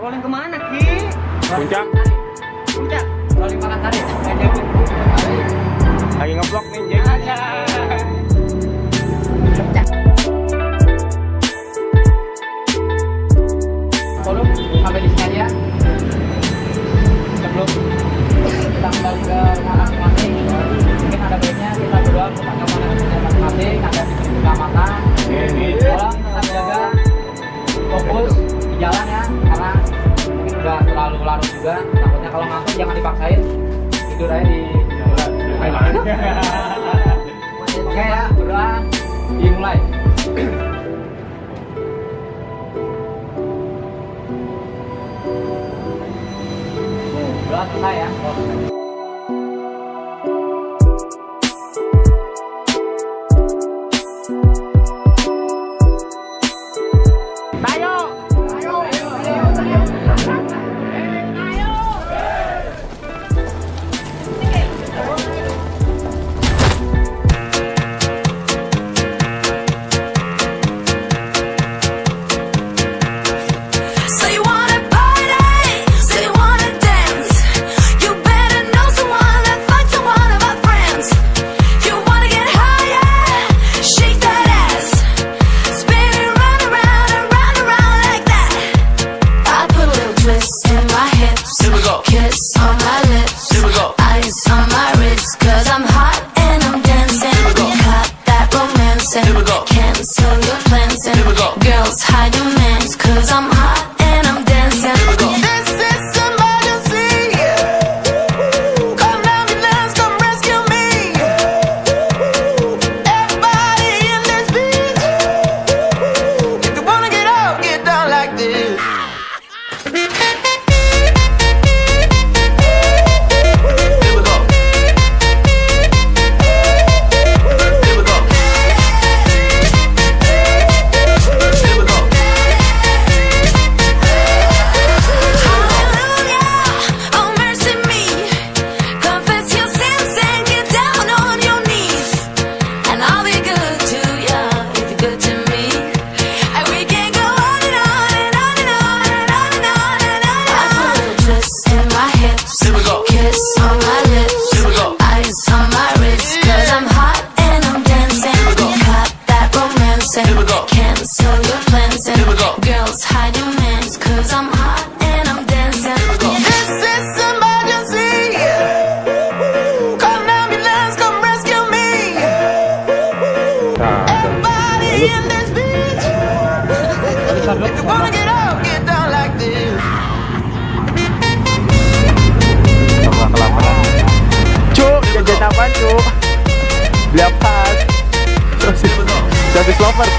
Rolling kemana, Ki? Puncak. Puncak. Rolling makan tadi. Lagi ngeblok nih, Jeng. Tolong sampai di sini aja. Sebelum kita kembali ke rumah masing-masing, mungkin ada baiknya kita berdoa kepada masing-masing, ada di keselamatan. Tolong tetap jaga fokus di jalan ya, karena mungkin udah terlalu larut juga. Takutnya kalau ngantuk jangan dipaksain, tidur aja di jalan. Oke ya, berdoa dimulai. Berdoa selesai ya. Jajan apaan, Cuk? Beli apa? Terus lover.